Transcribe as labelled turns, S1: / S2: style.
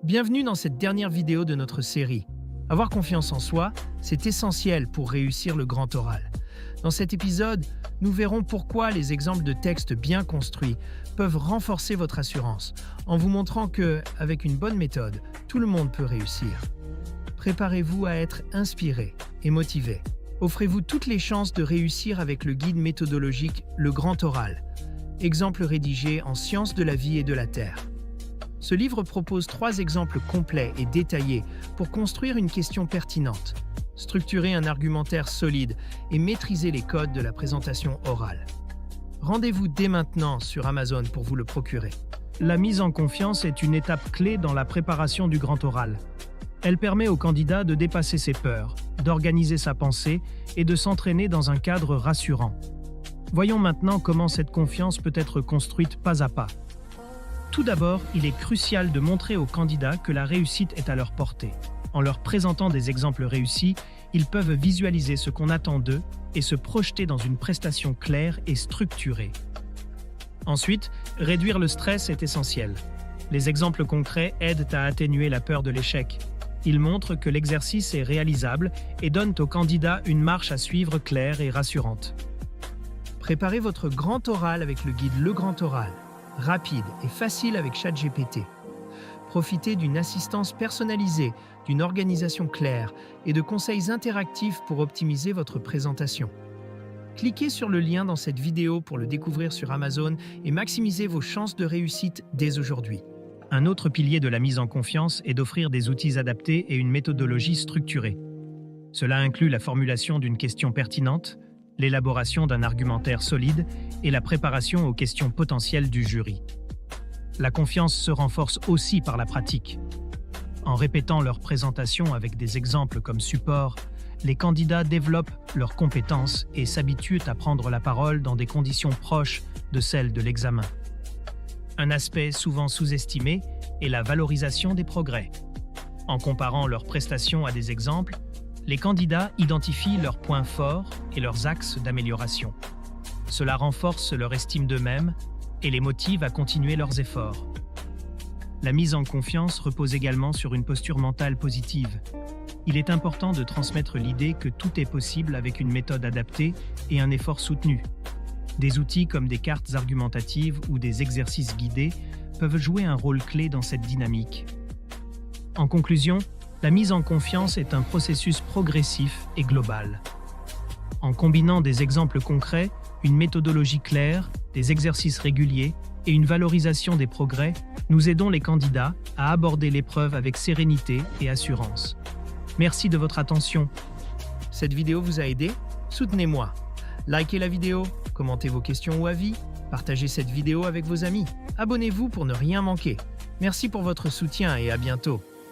S1: Bienvenue dans cette dernière vidéo de notre série. Avoir confiance en soi, c'est essentiel pour réussir le grand oral. Dans cet épisode, nous verrons pourquoi les exemples de textes bien construits peuvent renforcer votre assurance, en vous montrant que, avec une bonne méthode, tout le monde peut réussir. Préparez-vous à être inspiré et motivé. Offrez-vous toutes les chances de réussir avec le guide méthodologique Le Grand Oral, exemple rédigé en sciences de la vie et de la terre. Ce livre propose 3 exemples complets et détaillés pour construire une question pertinente, structurer un argumentaire solide et maîtriser les codes de la présentation orale. Rendez-vous dès maintenant sur Amazon pour vous le procurer.
S2: La mise en confiance est une étape clé dans la préparation du grand oral. Elle permet au candidat de dépasser ses peurs, d'organiser sa pensée et de s'entraîner dans un cadre rassurant. Voyons maintenant comment cette confiance peut être construite pas à pas. Tout d'abord, il est crucial de montrer aux candidats que la réussite est à leur portée. En leur présentant des exemples réussis, ils peuvent visualiser ce qu'on attend d'eux et se projeter dans une prestation claire et structurée. Ensuite, réduire le stress est essentiel. Les exemples concrets aident à atténuer la peur de l'échec. Ils montrent que l'exercice est réalisable et donnent aux candidats une marche à suivre claire et rassurante.
S1: Préparez votre grand oral avec le guide Le Grand Oral, rapide et facile avec ChatGPT. Profitez d'une assistance personnalisée, d'une organisation claire et de conseils interactifs pour optimiser votre présentation. Cliquez sur le lien dans cette vidéo pour le découvrir sur Amazon et maximisez vos chances de réussite dès aujourd'hui.
S2: Un autre pilier de la mise en confiance est d'offrir des outils adaptés et une méthodologie structurée. Cela inclut la formulation d'une question pertinente, l'élaboration d'un argumentaire solide et la préparation aux questions potentielles du jury. La confiance se renforce aussi par la pratique. En répétant leur présentation avec des exemples comme support, les candidats développent leurs compétences et s'habituent à prendre la parole dans des conditions proches de celles de l'examen. Un aspect souvent sous-estimé est la valorisation des progrès. En comparant leurs prestations à des exemples, les candidats identifient leurs points forts et leurs axes d'amélioration. Cela renforce leur estime d'eux-mêmes et les motive à continuer leurs efforts. La mise en confiance repose également sur une posture mentale positive. Il est important de transmettre l'idée que tout est possible avec une méthode adaptée et un effort soutenu. Des outils comme des cartes argumentatives ou des exercices guidés peuvent jouer un rôle clé dans cette dynamique. En conclusion, la mise en confiance est un processus progressif et global. En combinant des exemples concrets, une méthodologie claire, des exercices réguliers et une valorisation des progrès, nous aidons les candidats à aborder l'épreuve avec sérénité et assurance. Merci de votre attention.
S1: Cette vidéo vous a aidé? Soutenez-moi. Likez la vidéo, commentez vos questions ou avis, partagez cette vidéo avec vos amis. Abonnez-vous pour ne rien manquer. Merci pour votre soutien et à bientôt.